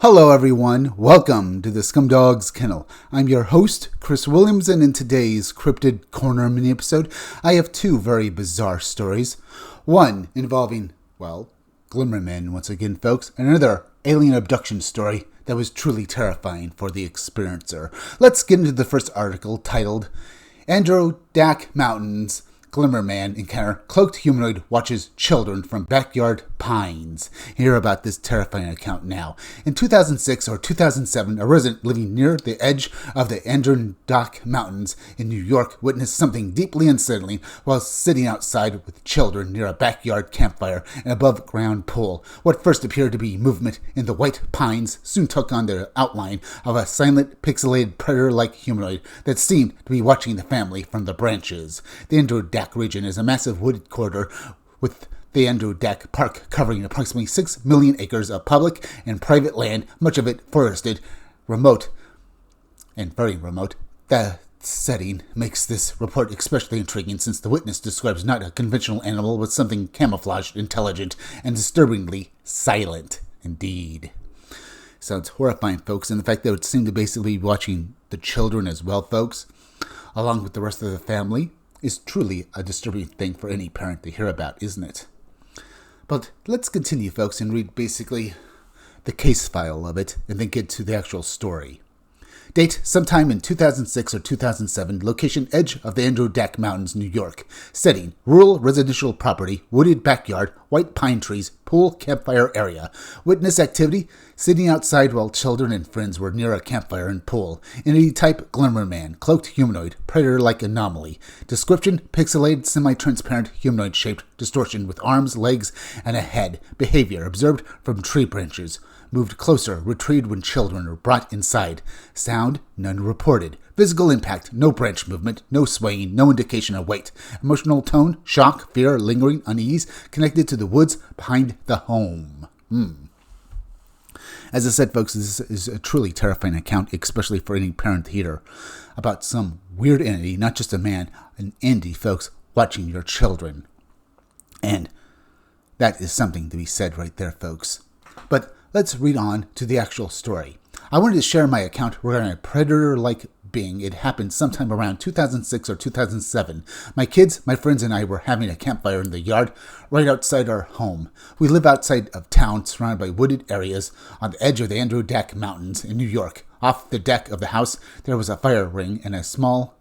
Hello everyone, welcome to the Scumdog's Kennel. I'm your host, Chris Williams, and in today's Cryptid Corner mini-episode, I have two very bizarre stories. One involving, Glimmer men once again, folks, and another alien abduction story that was truly terrifying for the experiencer. Let's get into the first article titled, Adirondack Mountains Glimmer Man encounter cloaked humanoid watches children from backyard pines. Hear about this terrifying account now. In 2006 or 2007, a resident living near the edge of the Adirondack Mountains in New York witnessed something deeply unsettling while sitting outside with children near a backyard campfire and above-ground pool. What first appeared to be movement in the white pines soon took on the outline of a silent, pixelated predator-like humanoid that seemed to be watching the family from the branches. The Adirondack region is a massive wooded corridor with the Adirondack Park covering approximately 6 million acres of public and private land, much of it forested, remote, and very remote. The setting makes this report especially intriguing since the witness describes not a conventional animal but something camouflaged, intelligent, and disturbingly silent indeed. Sounds horrifying, folks, and the fact that it would seem to basically be watching the children as well, folks, along with the rest of the family, is truly a disturbing thing for any parent to hear about, isn't it? But let's continue, folks, and read basically the case file of it, and then get to the actual story. Date, sometime in 2006 or 2007. Location, edge of the Adirondack Mountains, New York. Setting, rural residential property, wooded backyard, white pine trees, pool, campfire area. Witness activity, sitting outside while children and friends were near a campfire and pool. Entity type, Glimmer Man, cloaked humanoid, predator-like anomaly. Description, pixelated, semi-transparent, humanoid-shaped distortion with arms, legs, and a head. Behavior, observed from tree branches. Moved closer, retrieved when children were brought inside. Sound, none reported. Physical impact, no branch movement, no swaying, no indication of weight. Emotional tone, shock, fear, lingering, unease, connected to the woods behind the home. As I said, folks, this is a truly terrifying account, especially for any parent to hear about some weird entity, not just a man, an entity, folks, watching your children. And that is something to be said right there, folks. But let's read on to the actual story. I wanted to share my account regarding a predator-like being. It happened sometime around 2006 or 2007. My kids, my friends, and I were having a campfire in the yard right outside our home. We live outside of town, surrounded by wooded areas on the edge of the Adirondack Mountains in New York. Off the deck of the house, there was a fire ring and a small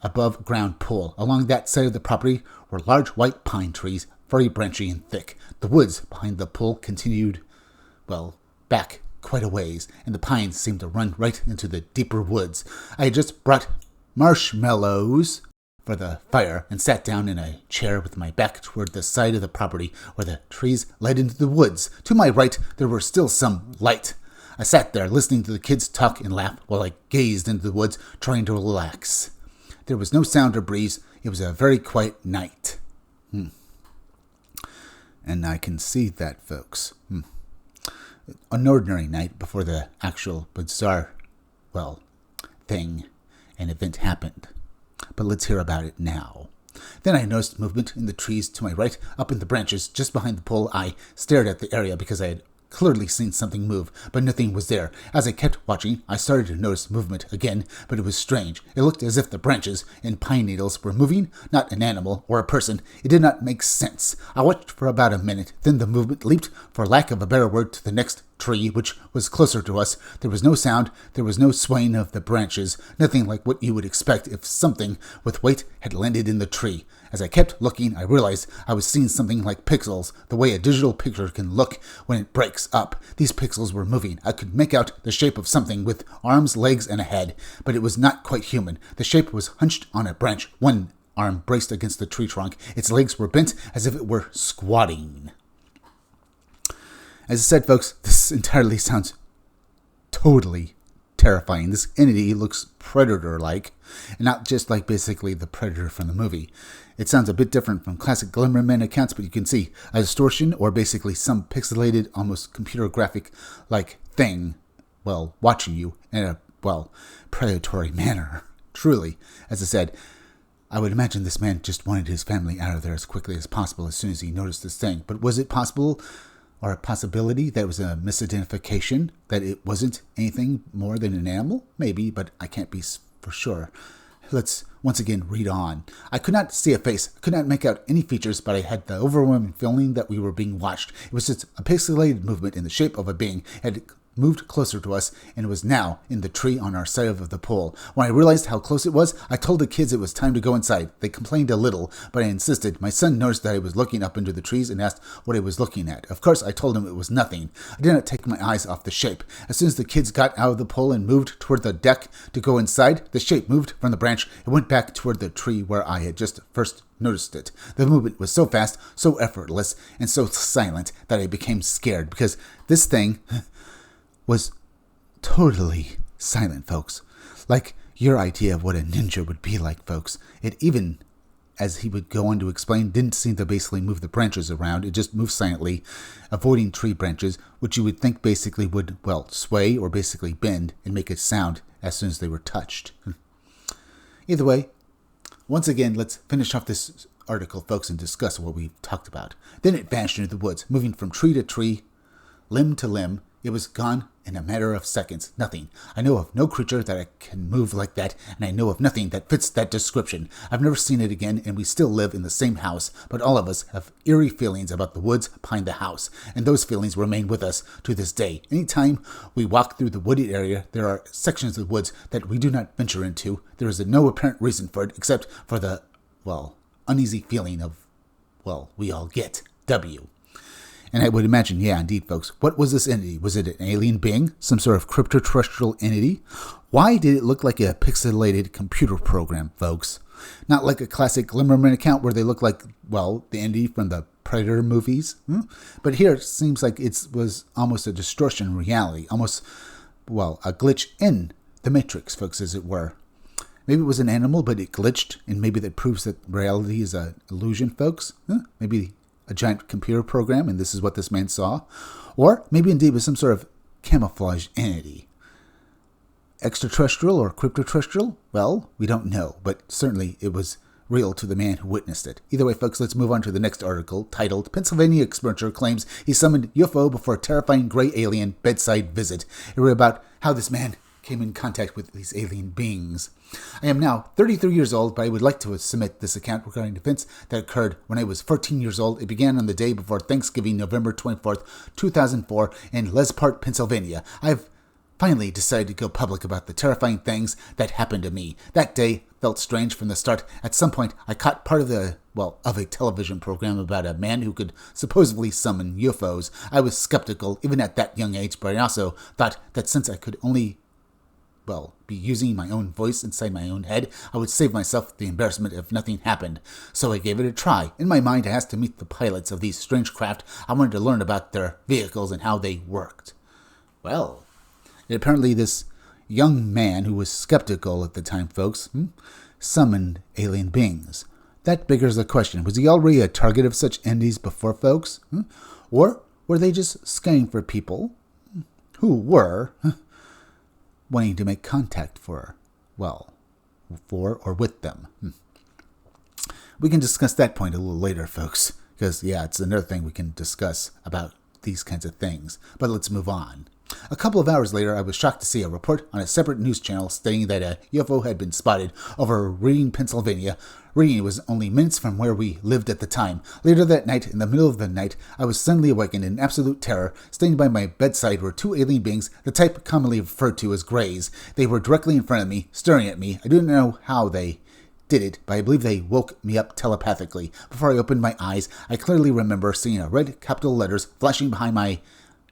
above-ground pool. Along that side of the property were large white pine trees, very branchy and thick. The woods behind the pool continued back quite a ways, and the pines seemed to run right into the deeper woods. I had just brought marshmallows for the fire and sat down in a chair with my back toward the side of the property where the trees led into the woods. To my right, there was still some light. I sat there listening to the kids talk and laugh while I gazed into the woods, trying to relax. There was no sound or breeze. It was a very quiet night. And I can see that, folks. An ordinary night before the actual bizarre, thing and event happened. But let's hear about it now. Then I noticed movement in the trees to my right, up in the branches just behind the pool. I stared at the area because I had clearly seen something move, but nothing was there. As I kept watching, I started to notice movement again, but it was strange. It looked as if the branches and pine needles were moving, not an animal or a person. It did not make sense. I watched for about a minute, then the movement leaped, for lack of a better word, to the next tree, which was closer to us. There was no sound, there was no swaying of the branches, nothing like what you would expect if something with weight had landed in the tree. As I kept looking, I realized I was seeing something like pixels, the way a digital picture can look when it breaks up. These pixels were moving. I could make out the shape of something with arms, legs, and a head, but it was not quite human. The shape was hunched on a branch, one arm braced against the tree trunk. Its legs were bent as if it were squatting. As I said, folks, this entirely sounds totally terrifying. This entity looks predator-like, and not just like basically the predator from the movie. It sounds a bit different from classic Glimmer Man accounts, but you can see a distortion or basically some pixelated, almost computer graphic-like thing, watching you in a, predatory manner. Truly, as I said, I would imagine this man just wanted his family out of there as quickly as possible as soon as he noticed this thing. But was it possible or a possibility that it was a misidentification, that it wasn't anything more than an animal? Maybe, but I can't be for sure. Let's once again read on. I could not see a face, could not make out any features, but I had the overwhelming feeling that we were being watched. It was just a pixelated movement in the shape of a being. It had moved closer to us, and was now in the tree on our side of the pole. When I realized how close it was, I told the kids it was time to go inside. They complained a little, but I insisted. My son noticed that I was looking up into the trees and asked what I was looking at. Of course, I told him it was nothing. I did not take my eyes off the shape. As soon as the kids got out of the pole and moved toward the deck to go inside, the shape moved from the branch and went back toward the tree where I had just first noticed it. The movement was so fast, so effortless, and so silent that I became scared, because this thing was totally silent, folks. Like your idea of what a ninja would be like, folks. It even, as he would go on to explain, didn't seem to basically move the branches around. It just moved silently, avoiding tree branches, which you would think basically would, sway or basically bend and make a sound as soon as they were touched. Either way, once again, let's finish off this article, folks, and discuss what we've talked about. Then it vanished into the woods, moving from tree to tree, limb to limb. It was gone in a matter of seconds. Nothing. I know of no creature that can move like that, and I know of nothing that fits that description. I've never seen it again, and we still live in the same house, but all of us have eerie feelings about the woods behind the house, and those feelings remain with us to this day. Anytime we walk through the wooded area, there are sections of the woods that we do not venture into. There is no apparent reason for it, except for the, uneasy feeling of, we all get. W. And I would imagine, yeah, indeed, folks. What was this entity? Was it an alien being? Some sort of crypto-terrestrial entity? Why did it look like a pixelated computer program, folks? Not like a classic Glimmer account where they look like, the entity from the Predator movies. But here it seems like it was almost a distortion in reality. Almost, a glitch in the Matrix, folks, as it were. Maybe it was an animal, but it glitched, and maybe that proves that reality is an illusion, folks. Maybe a giant computer program, and this is what this man saw. Or maybe indeed it was some sort of camouflage entity. Extraterrestrial or cryptoterrestrial? Well, we don't know, but certainly it was real to the man who witnessed it. Either way, folks, let's move on to the next article, titled, Pennsylvania Explorer Claims He Summoned UFO Before a Terrifying Gray Alien Bedside Visit. It was about how this man came in contact with these alien beings. I am now 33 years old, but I would like to submit this account regarding events that occurred when I was 14 years old. It began on the day before Thanksgiving, November 24th, 2004, in Lespart, Pennsylvania. I've finally decided to go public about the terrifying things that happened to me. That day felt strange from the start. At some point, I caught part of a television program about a man who could supposedly summon UFOs. I was skeptical, even at that young age, but I also thought that since I could only be using my own voice inside my own head, I would save myself the embarrassment if nothing happened. So I gave it a try. In my mind, I asked to meet the pilots of these strange craft. I wanted to learn about their vehicles and how they worked. Apparently this young man who was skeptical at the time, folks, summoned alien beings. That beggars the question. Was he already a target of such entities before, folks? Or were they just scanning for people who were wanting to make contact for or with them? We can discuss that point a little later, folks, because, it's another thing we can discuss about these kinds of things. But let's move on. A couple of hours later, I was shocked to see a report on a separate news channel stating that a UFO had been spotted over Reading, Pennsylvania. Reading was only minutes from where we lived at the time. Later that night, in the middle of the night, I was suddenly awakened in absolute terror. Standing by my bedside were two alien beings, the type commonly referred to as Greys. They were directly in front of me, staring at me. I don't know how they did it, but I believe they woke me up telepathically. Before I opened my eyes, I clearly remember seeing a red capital letters flashing behind my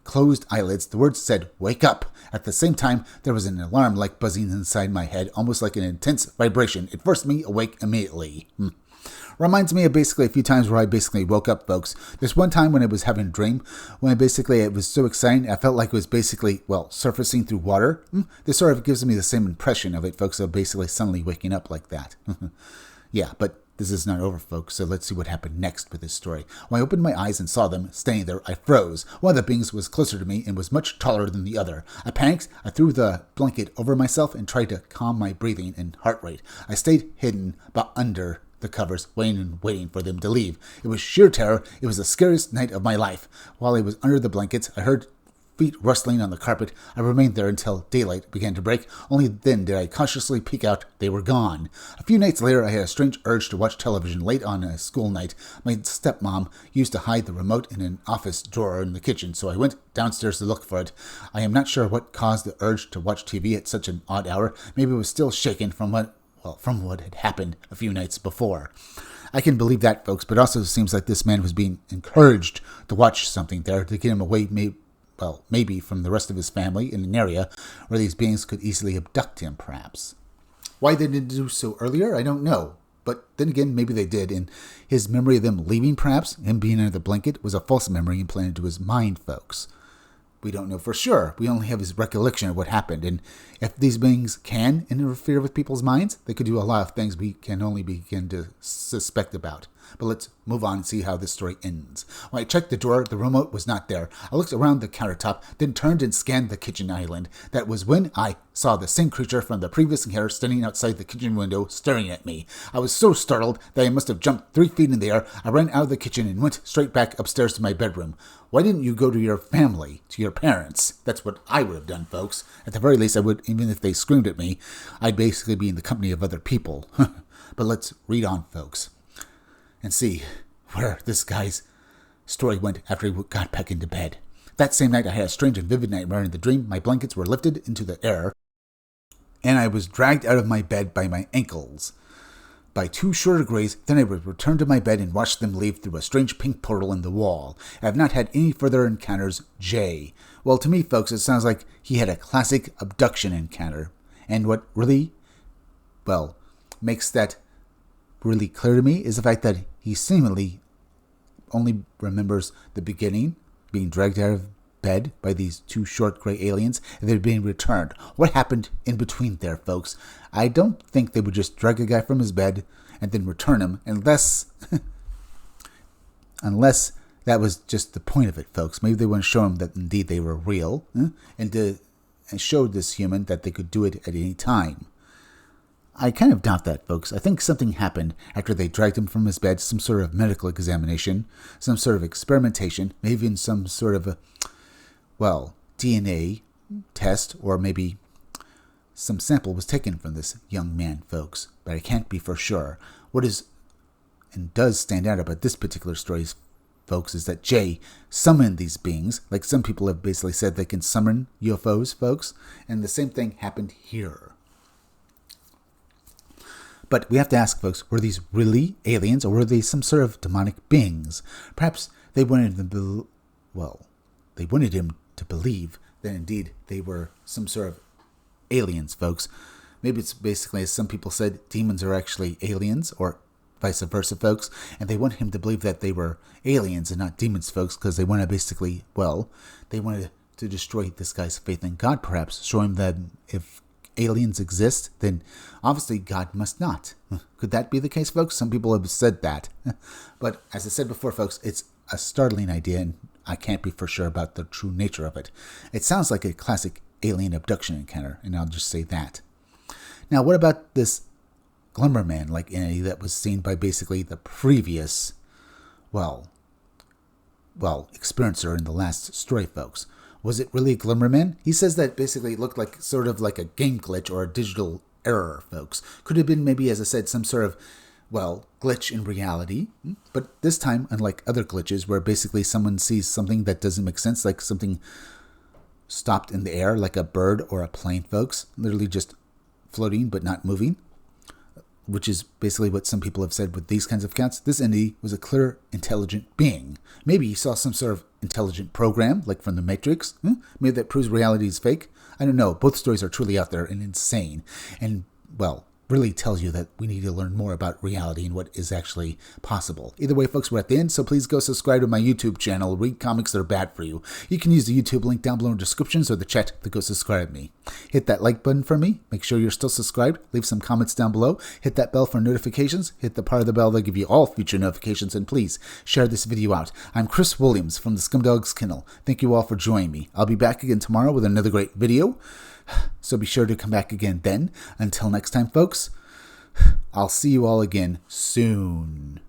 closed eyelids. The words said, "Wake up." At the same time, there was an alarm-like buzzing inside my head, almost like an intense vibration. It forced me awake immediately. Reminds me of basically a few times where I basically woke up, folks. There's one time when I was having a dream, when it was so exciting, I felt like it was basically, surfacing through water. This sort of gives me the same impression of it, folks, of basically suddenly waking up like that. But this is not over, folks, so let's see what happened next with this story. When I opened my eyes and saw them standing there, I froze. One of the beings was closer to me and was much taller than the other. I panicked, I threw the blanket over myself and tried to calm my breathing and heart rate. I stayed hidden but under the covers, waiting for them to leave. It was sheer terror. It was the scariest night of my life. While I was under the blankets, I heard feet rustling on the carpet. I remained there until daylight began to break. Only then did I cautiously peek out. They were gone. A few nights later, I had a strange urge to watch television late on a school night. My stepmom used to hide the remote in an office drawer in the kitchen, so I went downstairs to look for it. I am not sure what caused the urge to watch TV at such an odd hour. Maybe it was still shaken from what had happened a few nights before. I can believe that, folks, but it also seems like this man was being encouraged to watch something there to get him away, maybe from the rest of his family in an area where these beings could easily abduct him, perhaps. Why they didn't do so earlier, I don't know. But then again, maybe they did, and his memory of them leaving, perhaps, him being under the blanket, was a false memory implanted to his mind, folks. We don't know for sure. We only have his recollection of what happened, and if these beings can interfere with people's minds, they could do a lot of things we can only begin to suspect about. But let's move on and see how this story ends. When I checked the drawer, the remote was not there. I looked around the countertop, then turned and scanned the kitchen island. That was when I saw the same creature from the previous encounter standing outside the kitchen window, staring at me. I was so startled that I must have jumped 3 feet in the air. I ran out of the kitchen and went straight back upstairs to my bedroom. Why didn't you go to your family, to your parents? That's what I would have done, folks. At the very least, I would, even if they screamed at me, I'd basically be in the company of other people. But let's read on, folks, and see where this guy's story went after he got back into bed. That same night, I had a strange and vivid nightmare. In the dream, my blankets were lifted into the air, and I was dragged out of my bed by my ankles by 2 shorter grays. Then I would return to my bed and watch them leave through a strange pink portal in the wall. I have not had any further encounters. Jay. Well, to me, folks, it sounds like he had a classic abduction encounter. And what really, makes that really clear to me is the fact that he seemingly only remembers the beginning, being dragged out of bed by these 2 short gray aliens, and then being returned. What happened in between there, folks? I don't think they would just drag a guy from his bed and then return him, unless that was just the point of it, folks. Maybe they want to show him that indeed they were real, and showed this human that they could do it at any time. I kind of doubt that, folks. I think something happened after they dragged him from his bed, some sort of medical examination, some sort of experimentation, maybe even some sort of DNA test, or maybe some sample was taken from this young man, folks. But I can't be for sure. What is and does stand out about this particular story, folks, is that Jay summoned these beings. Like some people have basically said they can summon UFOs, folks. And the same thing happened here. But we have to ask, folks, were these really aliens, or were they some sort of demonic beings? Perhaps they wanted them they wanted him to believe that indeed they were some sort of aliens, folks. Maybe it's basically, as some people said, demons are actually aliens, or vice versa, folks. And they want him to believe that they were aliens and not demons, folks, because they want to basically, they wanted to destroy this guy's faith in God, perhaps. Show him that if aliens exist, then obviously God must not. Could that be the case, folks? Some people have said that. But as I said before, folks, it's a startling idea, and I can't be for sure about the true nature of it. It sounds like a classic alien abduction encounter, and I'll just say that. Now, what about this Glimmer man entity that was seen by basically the previous, experiencer in the last story, folks? Was it really a Glimmer man? He says that basically it looked like sort of like a game glitch or a digital error, folks. Could have been maybe, as I said, some sort of, glitch in reality. But this time, unlike other glitches where basically someone sees something that doesn't make sense, like something stopped in the air, like a bird or a plane, folks, literally just floating but not moving, which is basically what some people have said with these kinds of accounts. This entity was a clear, intelligent being. Maybe he saw some sort of intelligent program, like from the Matrix. Maybe that proves reality is fake. I don't know. Both stories are truly out there and insane. And, really tells you that we need to learn more about reality and what is actually possible. Either way, folks, we're at the end, so please go subscribe to my YouTube channel. Read comics that are bad for you. You can use the YouTube link down below in the descriptions or the chat to go subscribe me. Hit that like button for me. Make sure you're still subscribed. Leave some comments down below. Hit that bell for notifications. Hit the part of the bell that'll give you all future notifications. And please share this video out. I'm Chris Williams from the Scumdogs Kennel. Thank you all for joining me. I'll be back again tomorrow with another great video. So be sure to come back again then. Until next time, folks, I'll see you all again soon.